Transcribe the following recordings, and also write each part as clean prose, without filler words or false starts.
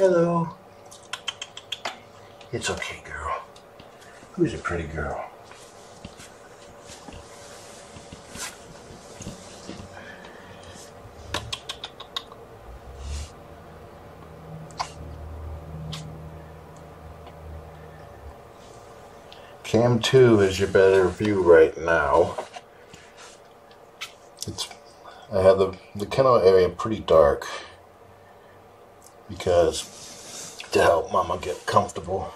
Hello. It's okay, girl. Who's a pretty girl? Cam 2 is your better view right now. I have the kennel area pretty dark because to help Mama get comfortable.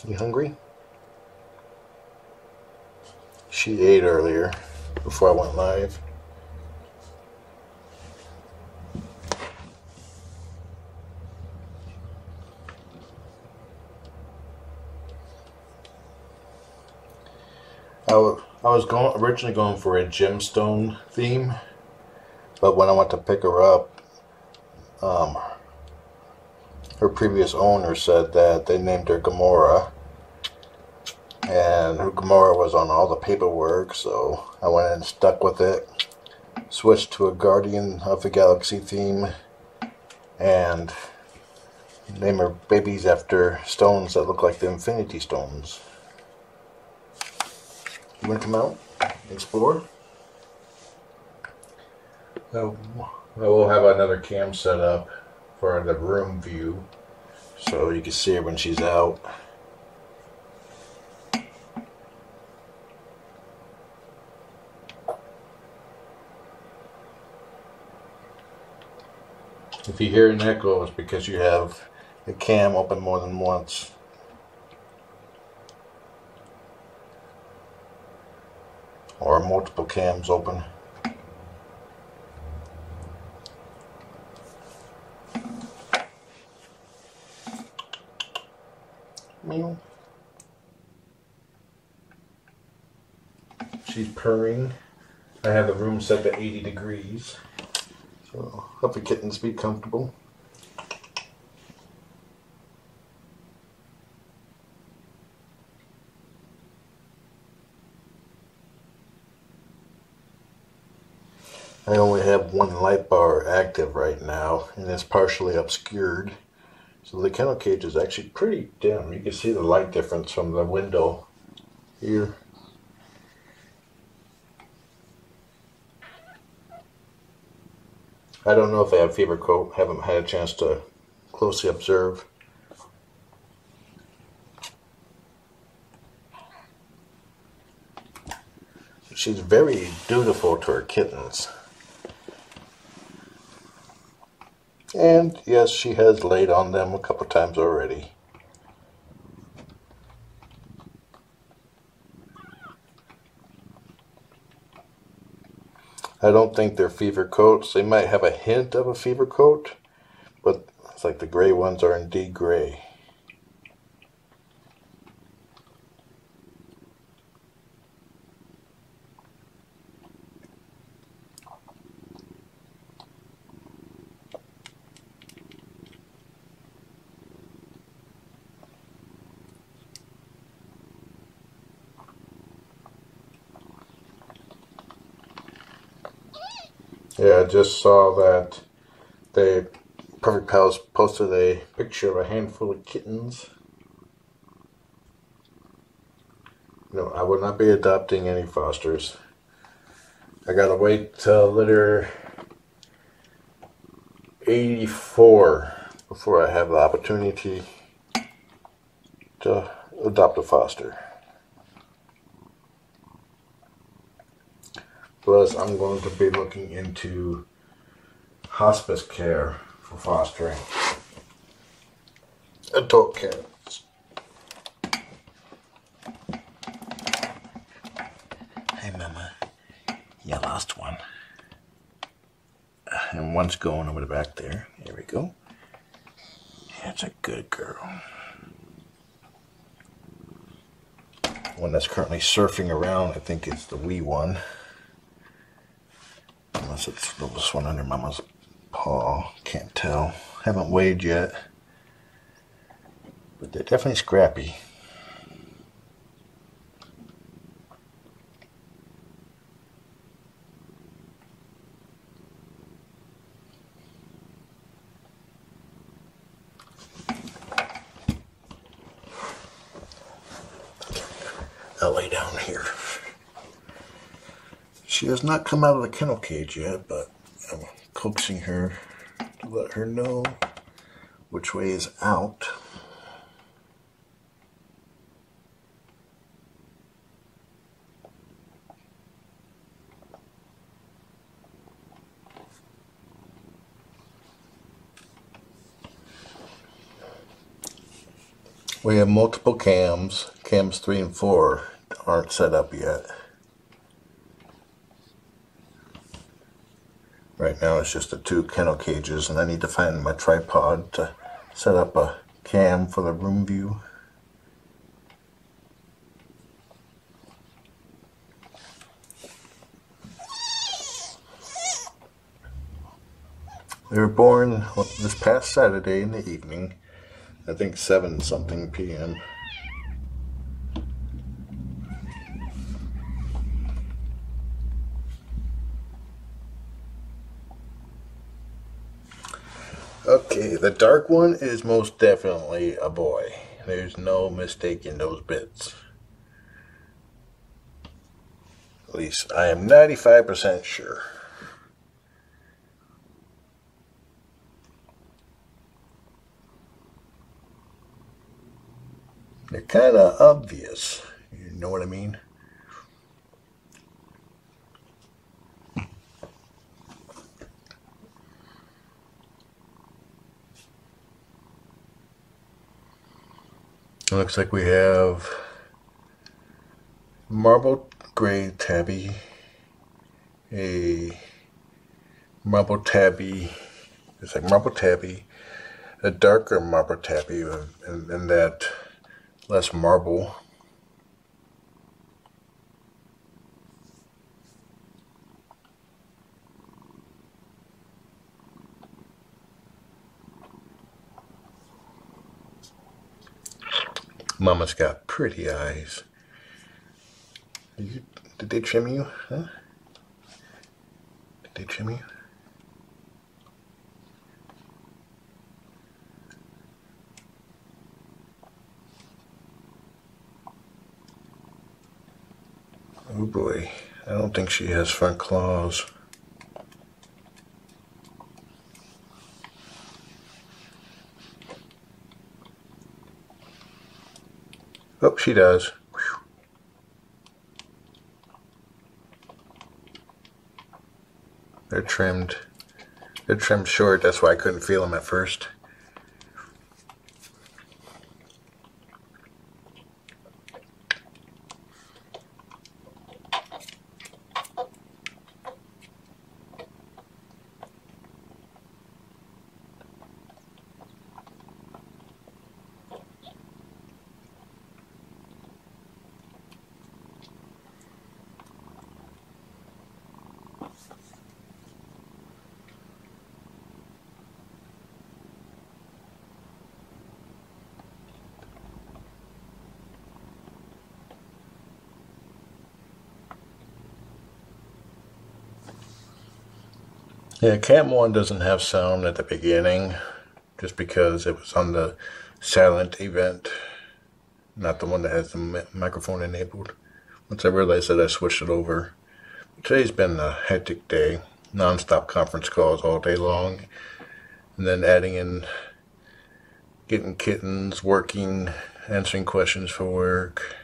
You hungry? She ate earlier before I went live. I was originally going for a gemstone theme, but when I went to pick her up, her previous owner said that they named her Gamora, and her Gamora was on all the paperwork, so I went and stuck with it, switched to a Guardian of the Galaxy theme, and named her babies after stones that look like the Infinity Stones. You want to come out and explore? I will have another cam set up for the room view so you can see her when she's out. If you hear an echo, it's because you have the cam open more than once. Or multiple cams open. Meow. She's purring. I have the room set to 80 degrees. So help the kittens be comfortable. I only have one light bar active right now, and it's partially obscured. So the kennel cage is actually pretty dim. You can see the light difference from the window here. I don't know if they have fever coat. Haven't had a chance to closely observe. She's very dutiful to her kittens. And yes, she has laid on them a couple times already. I don't think they're fever coats. They might have a hint of a fever coat, but it's like the gray ones are indeed gray. Yeah, I just saw that Purrfect Pals posted a picture of a handful of kittens. No, I will not be adopting any fosters. I gotta wait till litter 84 before I have the opportunity to adopt a foster. Plus, I'm going to be looking into hospice care for fostering adult cats. Hey, Mama. You lost one. And one's going over the back there. Here we go. Yeah, That's a good girl. One that's currently surfing around, I think it's the wee one. Unless it's the littlest one under Mama's paw. Can't tell. Haven't weighed yet. But they're definitely scrappy. I'll lay down here. She has not come out of the kennel cage yet, but I'm coaxing her to let her know which way is out. We have multiple cams. Cams 3 and 4 aren't set up yet. Right now it's just the 2 kennel cages, and I need to find my tripod to set up a cam for the room view. They were born this past Saturday in the evening. I think 7-something p.m. Okay, the dark one is most definitely a boy. There's no mistaking those bits. At least I am 95% sure. They're kind of obvious. You know what I mean? It looks like we have marble gray tabby, a marble tabby, it's like marble tabby, a darker marble tabby, and that less marble. Mama's got pretty eyes. Did they trim you? Huh? Did they trim you? Oh boy, I don't think she has front claws. Oh, she does. Whew. They're trimmed. They're trimmed short, that's why I couldn't feel them at first. Yeah, Cam 1 doesn't have sound at the beginning, just because it was on the silent event, not the one that has the microphone enabled. Once I realized that, I switched it over. Today's been a hectic day, non-stop conference calls all day long, and then adding in getting kittens, working, answering questions for work,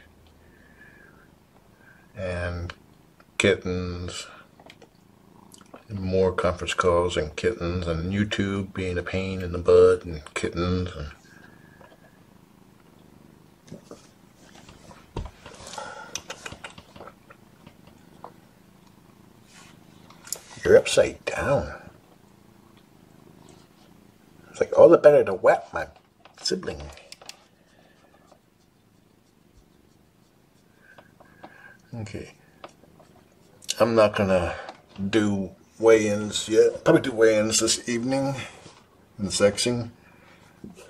and kittens. More conference calls and kittens, and YouTube being a pain in the butt, and kittens. And you're upside down. It's like all the better to wet my sibling. Okay. I'm not gonna do weigh-ins yet. Probably do weigh-ins this evening and sexing.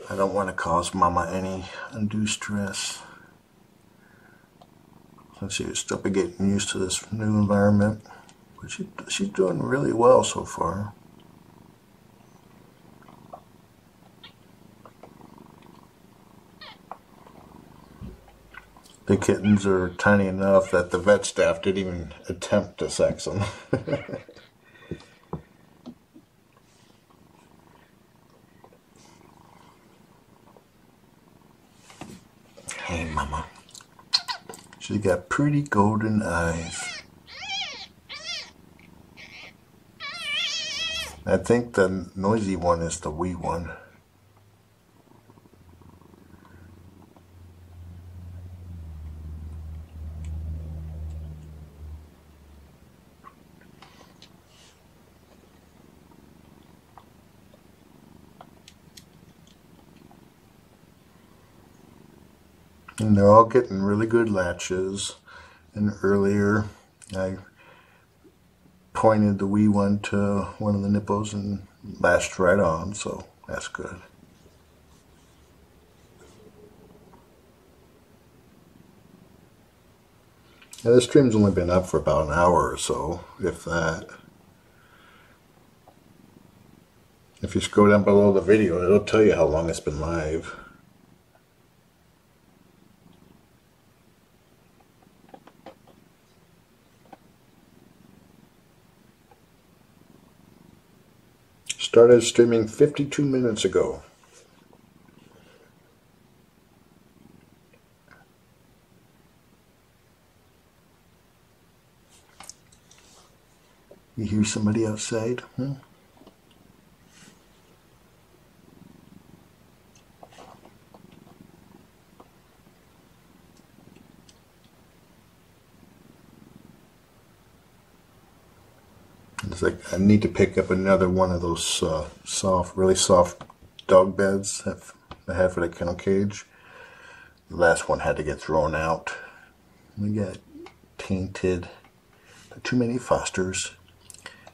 I don't want to cause Mama any undue stress. Since she's still be getting used to this new environment. But she's doing really well so far. The kittens are tiny enough that the vet staff didn't even attempt to sex them. Hey, Mama. She's got pretty golden eyes. I think the noisy one is the wee one. And they're all getting really good latches. And earlier I pointed the wee one to one of the nipples and latched right on, so that's good. Now this stream's only been up for about an hour or so, if that. If you scroll down below the video, it'll tell you how long it's been live. Started streaming 52 minutes ago. You hear somebody outside? It's like I need to pick up another one of those really soft dog beds that I had for the kennel cage. The last one had to get thrown out. We got tainted. Too many fosters.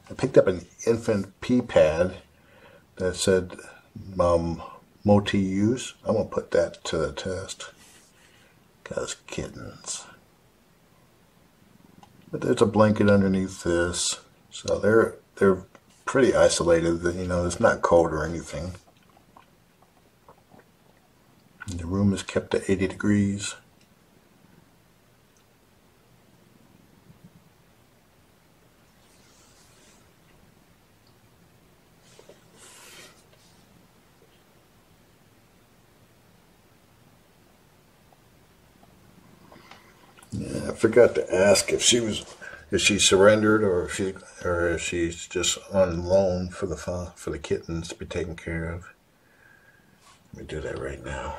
I picked up an infant pee pad that said multi-use. I'm gonna put that to the test. Cause kittens. But there's a blanket underneath this. So they're pretty isolated. You know, it's not cold or anything. And the room is kept at 80 degrees. Yeah, I forgot to ask if she surrendered or if she's just on loan for the kittens to be taken care of. Let me do that right now.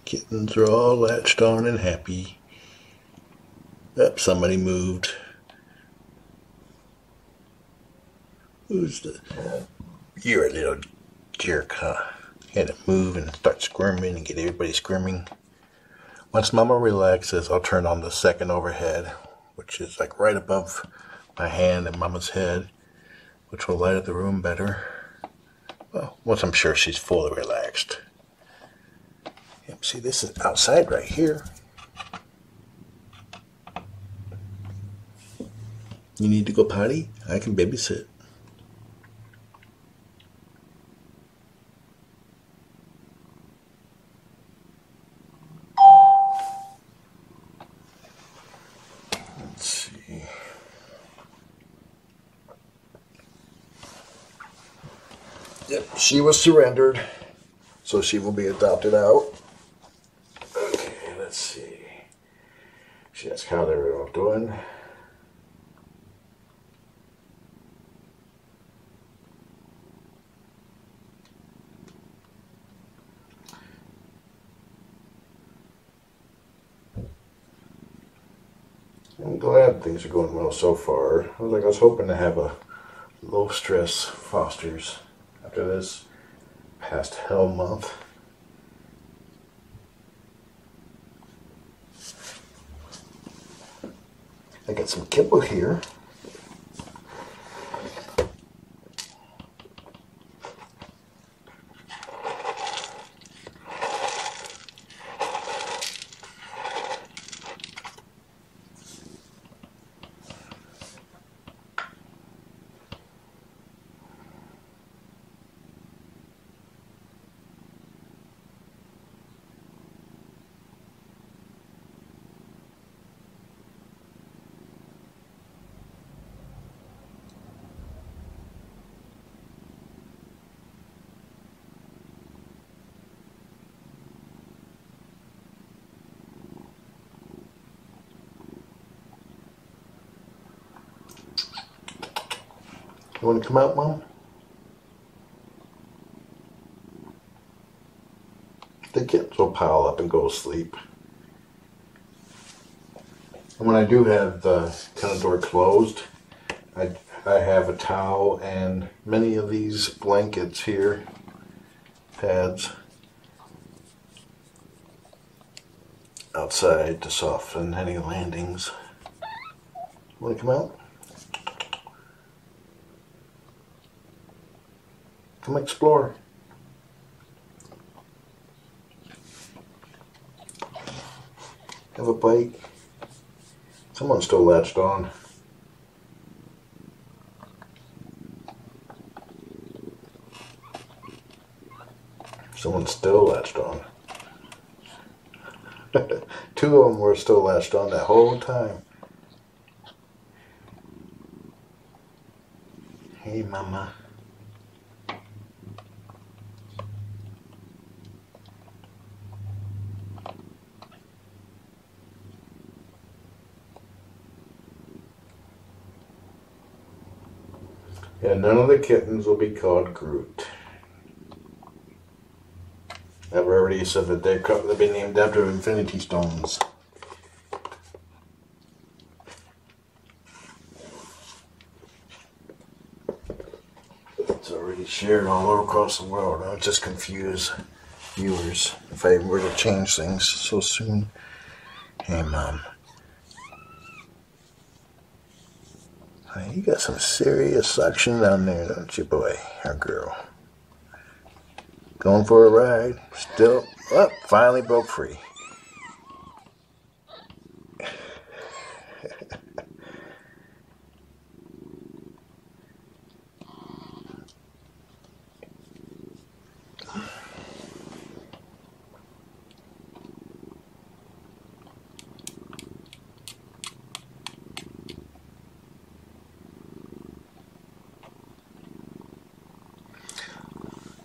Kittens are all latched on and happy. Up, somebody moved. Who's the... You're a little jerk, huh? You had to move and start squirming and get everybody squirming. Once Mama relaxes, I'll turn on the second overhead, which is like right above my hand and Mama's head, which will light up the room better. Well, once I'm sure she's fully relaxed. Yep, see, this is outside right here. You need to go potty? I can babysit. Let's Yep, she was surrendered, so she will be adopted out. Okay, let's see. She asked how they were all doing. I'm glad things are going well so far. I was hoping to have a low stress fosters after this past hell month. I got some kibble here. You want to come out, Mom? The kids will pile up and go to sleep. And when I do have the kennel door closed, I have a towel and many of these blankets here, pads, outside to soften any landings. Want to come out? Come explore. Have a bite. Someone's still latched on. Someone's still latched on. Two of them were still latched on that whole time. Hey, Mama. Yeah, none of the kittens will be called Groot. I've already said that they'll be named after Infinity Stones. It's already shared all over across the world. I'll just confuse viewers if I were to change things so soon. Hey, Mom. You got some serious suction down there, don't you, boy or girl? Going for a ride. Still, finally broke free.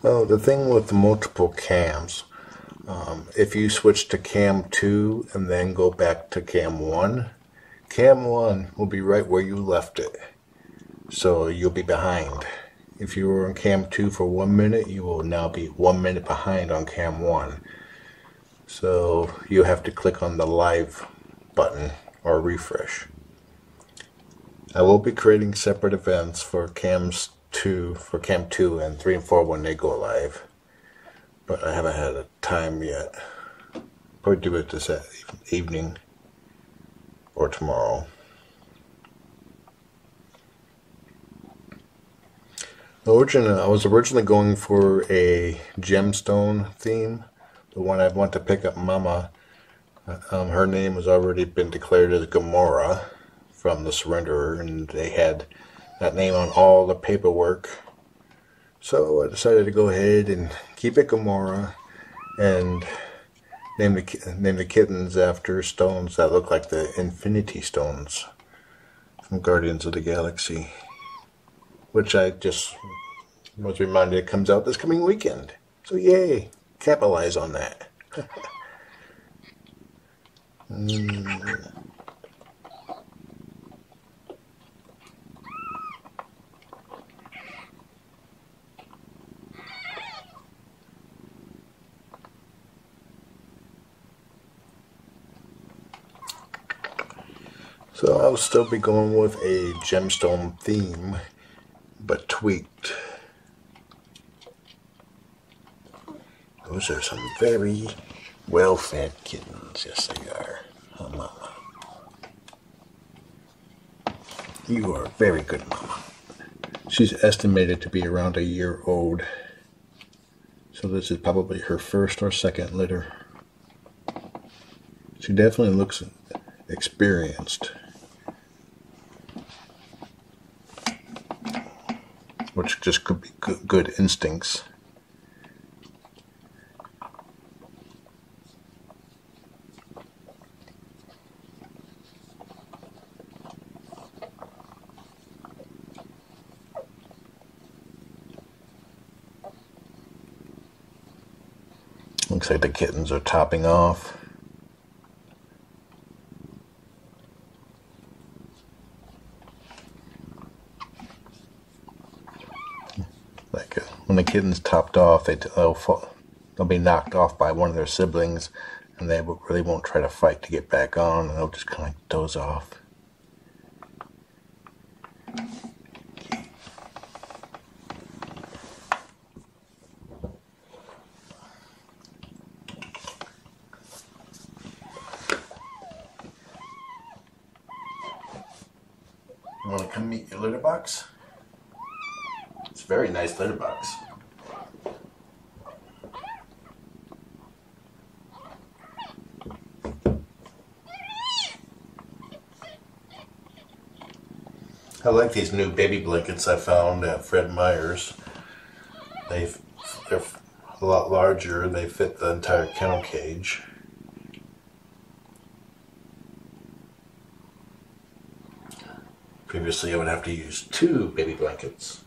Oh, the thing with the multiple cams, if you switch to cam 2 and then go back to cam 1 will be right where you left it. So you'll be behind. If you were on cam 2 for 1 minute, you will now be 1 minute behind on cam 1. So you have to click on the live button or refresh. I will be creating separate events for cam 2 and 3 and 4 when they go live, but I haven't had a time yet. Probably do it this evening or tomorrow. I was originally going for a gemstone theme. The one I want to pick up, Mama, her name has already been declared as Gamora from the surrenderer, and they had that name on all the paperwork. So I decided to go ahead and keep it Gamora and name the kittens after stones that look like the Infinity Stones from Guardians of the Galaxy, which I just I was reminded it comes out this coming weekend. So yay, capitalize on that. So I'll still be going with a gemstone theme, but tweaked. Those are some very well-fed kittens. Yes, they are. Oh, Mama. You are very good, Mama. She's estimated to be around a year old. So this is probably her first or second litter. She definitely looks experienced, which just could be good instincts. Looks like the kittens are topping off. When the kittens topped off, they'll be knocked off by one of their siblings, and they really won't try to fight to get back on, and they'll just kind of doze off. You want to come meet your litter box? It's a very nice litter box. I like these new baby blankets I found at Fred Meyer's. They're a lot larger. They fit the entire kennel cage. Previously, I would have to use 2 baby blankets.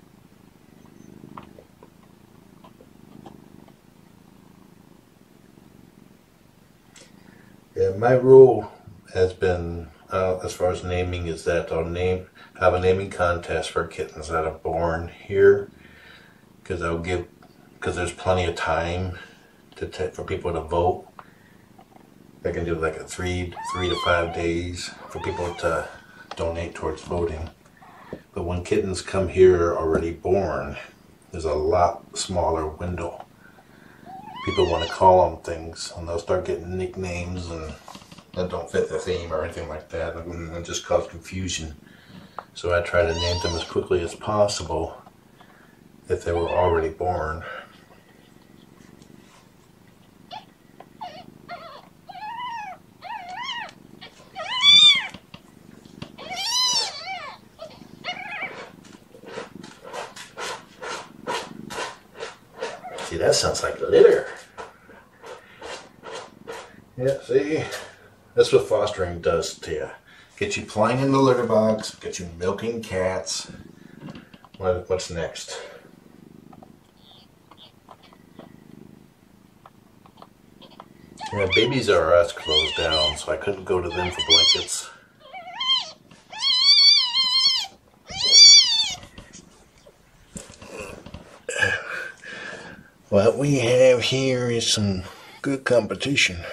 Yeah, my rule has been, as far as naming, is that I'll have a naming contest for kittens that are born here, because there's plenty of time for people to vote. I can do like a 3 to 5 days for people to donate towards voting. But when kittens come here already born, there's a lot smaller window. People want to call them things, and they'll start getting nicknames and that don't fit the theme or anything like that, and it just cause confusion. So I try to name them as quickly as possible if they were already born. See, that sounds like litter. Yeah, see? That's what fostering does to you. Get you playing in the litter box, get you milking cats. What's next? Yeah, Babies R Us closed down, so I couldn't go to them for blankets. What we have here is some good competition.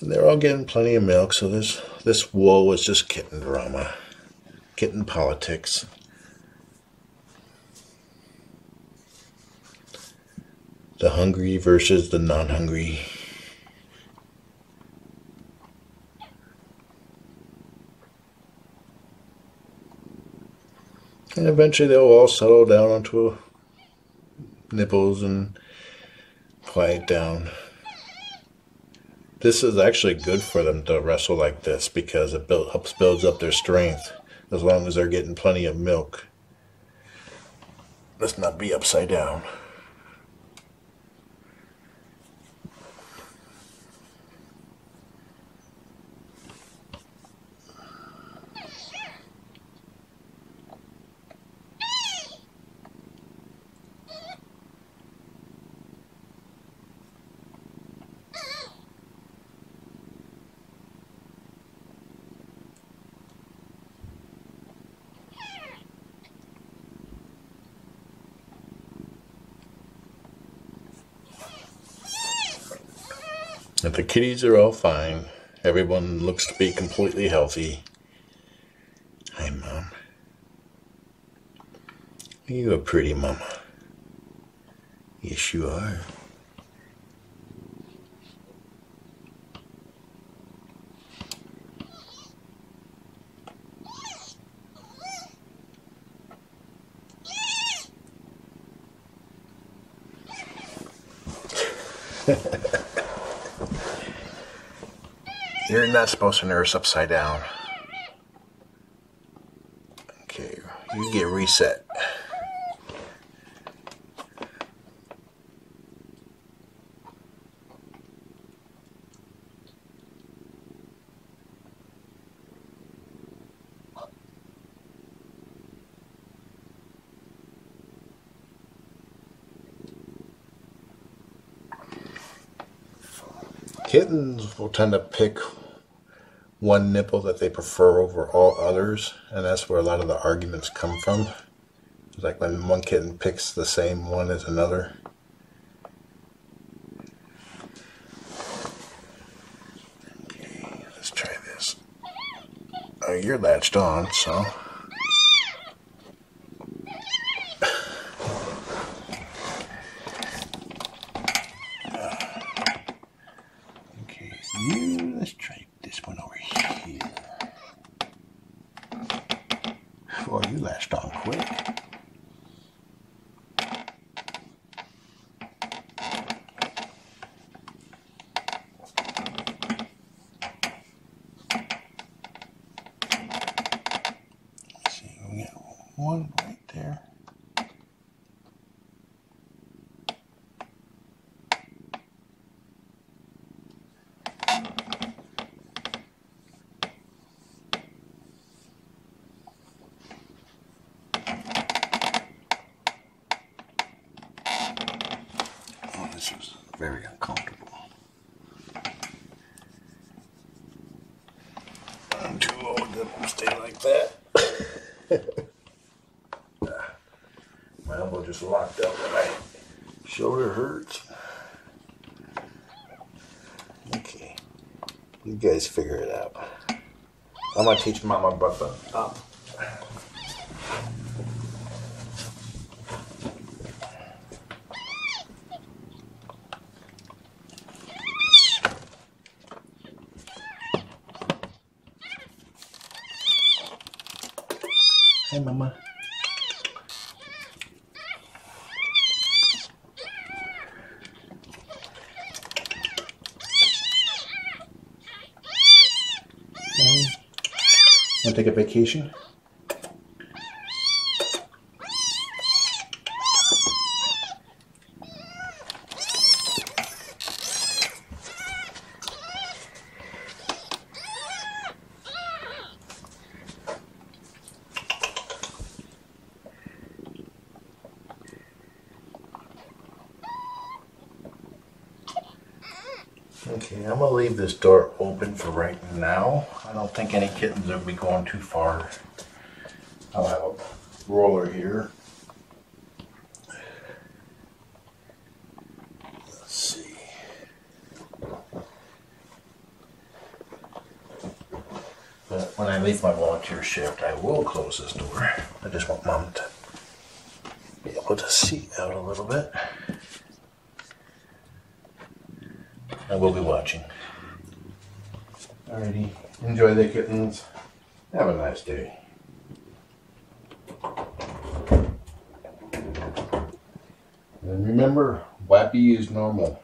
They're all getting plenty of milk, so this wool is just kitten drama, kitten politics. The hungry versus the non-hungry. And eventually they'll all settle down onto nipples and quiet down. This is actually good for them to wrestle like this because it helps build up their strength as long as they're getting plenty of milk. Let's not be upside down. But the kitties are all fine. Everyone looks to be completely healthy. Hi, Mom. You a pretty mama. Yes, you are. You're not supposed to nurse upside down. Okay, you get reset. Kittens will tend to pick one nipple that they prefer over all others, and that's where a lot of the arguments come from. It's like when one kitten picks the same one as another. Okay, let's try this. Oh, you're latched on, so... Let's try this one over here. Oh, you latched on quick. Let's see, we got one right there. This is very uncomfortable. I'm too old to stay like that. My elbow just locked up and my shoulder hurts. Okay, you guys figure it out. I'm gonna teach Mama Buffa up. Hey, Mama. Hey. Want to take a vacation? Okay, I'm going to leave this door open for right now. I don't think any kittens will be going too far. I'll have a roller here. Let's see. But when I leave my volunteer shift, I will close this door. I just want Mom to be able to see out a little bit. I will be watching. Alrighty, enjoy the kittens. Have a nice day. And remember, Wappy is normal.